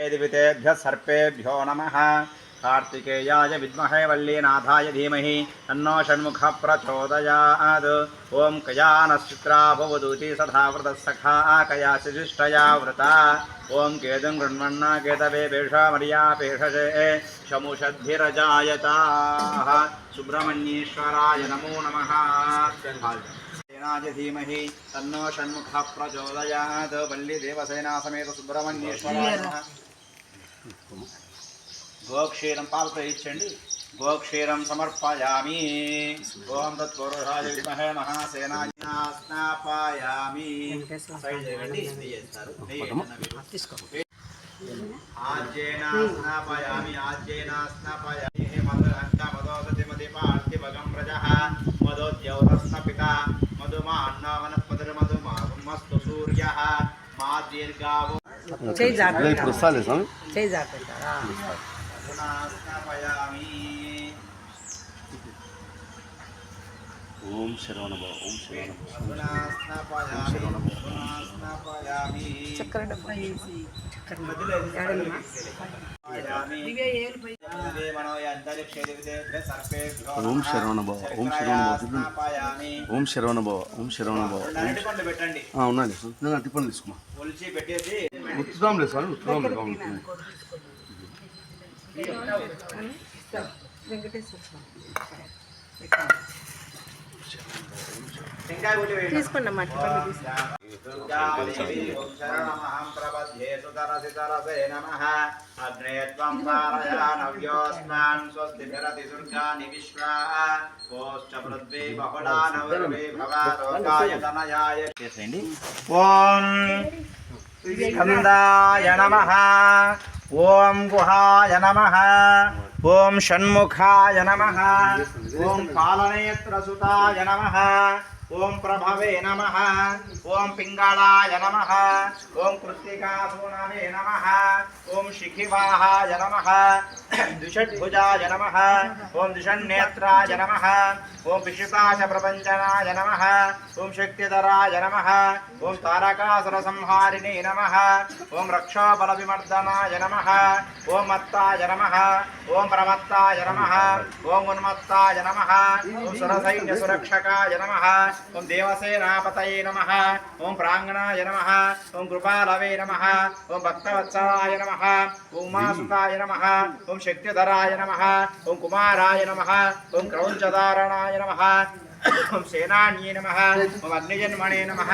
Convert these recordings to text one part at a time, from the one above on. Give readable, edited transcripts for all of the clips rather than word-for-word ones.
देवतेभ्यः सर्पेभ्यो नमः। कार्तिकेयाय विद्महे वल्लीनाथाय धीमहि तन्नो षण्मुखः प्रचोदयात्। ओं कयानश्चित्रा भवदूती सदा व्रतसखा कयाशिष्टया व्रता। ओं केतुं गृह्णन्ना केतवे पेषामर्या पेषजे शमुषद्भिरजायताः। सुब्रह्मण्येश्वराय नमो नमः। धीमहि तन्नो षण्मुखः प्रचोदयात्। वल्ली देवसेना समेत सुब्रह्मण्येश्वराय नमः। गोक्षीरं पालतो इच्छन्ति गोक्षीरं समर्पयामि। ओम तत्पुरुषाय विद्महे महासेनाय स्नापयामि। आज्येन स्नापयामि आज्येन स्नापयामि। मधुहन्ता मदोदतिमति पार्थिवगं प्रजः मदोद्यौतस्न पिता मधुमान्ना वनस्पतिर्मधुमागुमस्तु सूर्यः मा दीर्घावो చేయి జాగ్రత్త ఓం శరవణభవ ఓం శరవణభవ చక్కెర డబ్బా వేసి ఓం శరవణభవ ఓం శరవణభవ ఓం శరవణభవ ఓం శరవణభవ ఉండండి నేను అట్టిపండి తీసుకోమా ఉత్తుదాం లేదు సార్ ఉత్తుదాం తీసుకోండి అమ్మా స్కందాయ నమః. ఓం గుహాయ నమః. ఓం షణ్ముఖాయ నమః. ఓం కాలనేత్రసుతాయ నమః. ఓం ప్రభవే నమః. ఓం పింగళాయ నమః. ఓం కృత్తికాసూనవే నమః. ఓం శిఖివాహాయ నమః. ద్విషడ్భుజాయ నమః. ఓం ద్విషన్నేత్రాయ నమః. ఓం పిశుకాశ ప్రపంచనాయ నమః. ఓం శక్తిధరాయ నమః. ఓం తారకాసుర సంహారిణే నమః. ఓం రక్షోబల విమర్దనాయ నమః. ఓం మత్తాయ నమః. ఓం ప్రమత్తాయ నమః. ఓం ఉన్మత్తాయ నమః. ఓం సురసైన్య సురక్షకాయ నమః. ఓం దేవసేనాపతయే నమః. ఓం ప్రాంగణాయ నమః. ఓం కృపాలవే నమః. ఓం భక్తవత్సలాయ నమః. ఓం ఉమాసుతాయ నమః. ఓం శక్తిధరాయ నమః. ఓం కుమారాయ నమః. ఓం క్రౌంచధారణాయ నమః. ఓం సేనాన్యే నమః. ఓం అగ్నిజన్మణే నమః.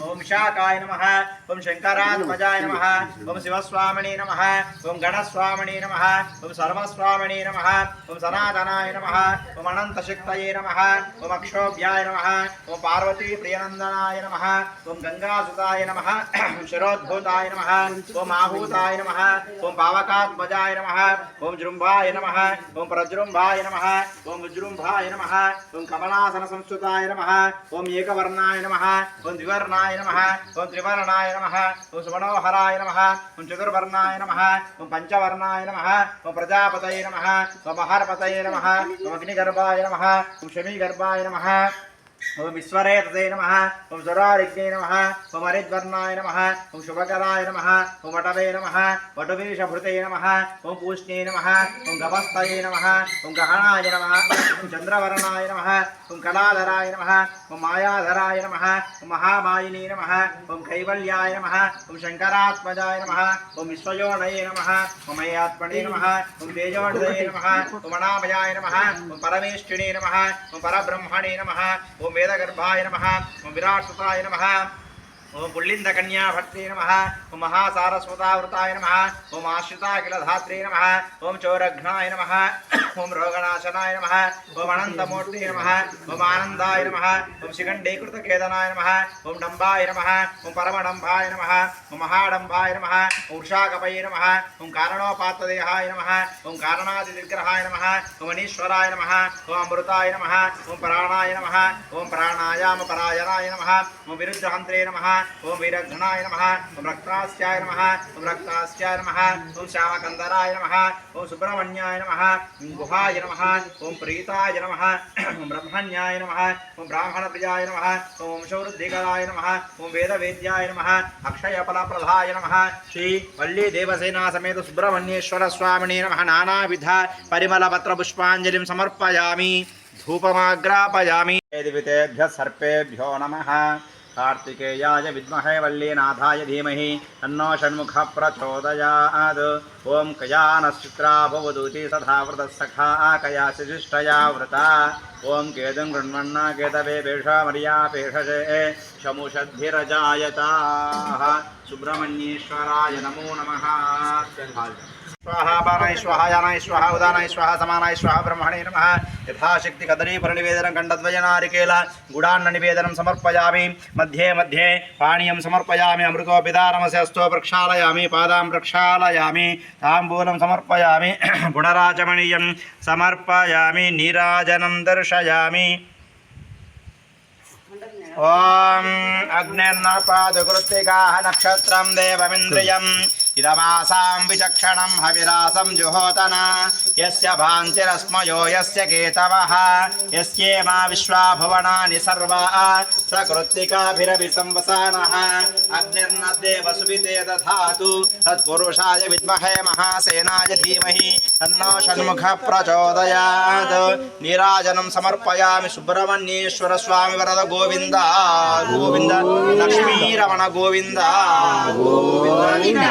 ఓం శాకాయ నమః. ఓం శంకరాత్మజాయ నమః. ఓం శివస్వామినే నమః. ఓం గణస్వామినే నమః. ఓం సర్వస్వామినే నమః. ఓం సనాతనాయ నమః. ఓం అనంతశక్తయే నమః. ఓం అక్షోభ్యాయ నమః. ఓం పార్వతీ ప్రియనందనాయ నమః. ఓం గంగాసుతాయ నమః. ఓం శిరోద్భూతాయ నమః. ఓం ఆహూతాయ నమః. ఓం పావకాత్మజాయ నమః. ఓం జృంభాయ నమః. ఓం ప్రజృంభాయ నమః. ఓం విజృంభాయ నమః. ఓం కమలాసన సంస్థుతాయ నమః. ఓం ఏకవర్ణాయ నమః. ఓం ద్వివర్ణాయ నమః. ఓం త్రివర్ణాయ నమః. ఓం సుమనోహరాయ నమః. ఓం చతుర్వర్ణాయ నమః. ఓం పంచవర్ణాయ నమః. ఓం ప్రజాపతయే నమః. ఓం మహర్పతయే నమః. ఓం అగ్నిగర్భాయ నమః. ఓం శమీగర్భాయ నమః. ఓం విశ్వరేతసే నమః. ఓం సురారిగ్నే నమః. ఓం హరిద్వర్ణాయ నమః. ఓం శుభకరాయ నమః. ఓం వటవే నమః. వటవీషభృతే నమః. ఓం పూష్ణే నమః. ఓం గభస్తయే నమః. ఓం గహనాయ నమః. ఓం చంద్రవర్ణాయ నమః. ఓం కళాధరాయ నమః. ఓం మాయాధరాయ నమః. ఓం మహామాయినే నమః. ఓం కైవల్యాయ నమః. ఓం శంకరాత్మజాయ నమః. ఓం విశ్వయోనయే నమః. ఓం మయాత్మనే నమః. ఓం తేజోదయే నమః. ఓం అనామయాయ నమః. ఓం పరమేష్ఠినే నమః. ఓం పరబ్రహ్మణే నమః. ఓం వేదగర్భాయ నమః. ఓం విరాట్సుతాయ నమః. ఓం పుల్లిందకన్యా భక్తే నమః. ఓం మహాసారస్వతావృతాయ నమః. ఓం ఆశ్రితాఖిలధాత్రే నమః. ఓం చౌరఘ్నాయ నమః. ఓం రోగనాశనాయ నమః. ఓం అనంతమూర్తే నమః. ఓం ఆనందాయ నమః. ఓం శిఖండీకృతకేతనాయ నమః. ఓం డంబాయ నమః. ఓం పరమడంబాయ నమః. ఓం మహాడంబాయ నమః. ఓం వృషాకపయే నమః. ఓం కారణోపాత్తదేహాయ నమః. ఓం కారణాదివిగ్రహాయ నమః. ఓం అనీశ్వరాయ నమః. ఓం అమృతాయ నమః. ఓం ప్రాణాయ నమః. ఓం ప్రాణాయామ పరాయణాయ నమః. ఓం విరుద్ధహంత్రే నమః. ఓం వీరఘ్నాయ నమః ఓం రక్తాస్యాయ నమః ఓం రక్తాస్యాయ నమః ఓం శ్యామకందరాయ నమః ఓం సుబ్రహ్మణ్యాయ నమః ఓం గుహాయ నమః ఓం ప్రీతాయ నమః ఓం బ్రహ్మణ్యాయ నమః ఓం బ్రాహ్మణప్రియాయ నమః ఓం వంశవృద్ధికరాయ నమః ఓం వేదవేద్యాయ నమః అక్షయఫలప్రదాయ నమః శ్రీ వల్లి దేవసేనా సమేత సుబ్రహ్మణ్యేశ్వర స్వామినే నమః నానావిధ పరిమళపత్ర పుష్పాంజలిం సమర్పయామి धूपमाग्रापयामि देवतेभ्यः सर्पेभ्यो नमः कार्तिकेयाय विद्महे वल्लीनाथाय धीमहि तन्नो षण्मुखः प्रचोदयात् ओम कयानश्चित्रा भवदूति तथा व्रतसखा कयाशिष्टया व्रता ओम केदं गृण्वन्ना केतवे पेषमर्या पेषजे शमुषद्भिरजायताः सुब्रह्मण्येश्वराय नमो नमः स्वाहा बाणाय स्वाहा यानाय स्वाहा उदानाय स्वाहा समानाय स्वाहा ब्रह्मणे नमः यथाशक्ति कदरी परिनिवेदनं गण्डद्वयनारिकेल गुडान्न निवेदनं समर्पयामि मध्ये मध्ये पानीयं समर्पयामि अमृतोपिदारमस्यस्तो प्रक्षालयामि पादां प्रक्षालयामि ताम्बूलं समर्पयामि गुणराजमणीयं समर्पयामि नीराजनं दर्शयामि ओम अग्निर्नपादकृत्तिकाः नक्षत्रं देवमिन्द्रियम् इदमासां विचक्षणं हविरासं जुहोतना यस्य भान्तिरस्मयो यस्य केतवः यस्येमा विश्वा भुवनानि सर्वा सकृत्तिकाभिरभिसंवसानः अग्निर्नद्देव सुविते दधातु तत्पुरुषाय विद्महे महासेनाय धीमहि तन्नो षण्मुखः प्रचोदयात् नीराजनं समर्पयामि सुब्रह्मण्येश्वर स्वामी वरद गोविन्द गोविन्द लक्ष्मीरमण गोविन्द गोविन्द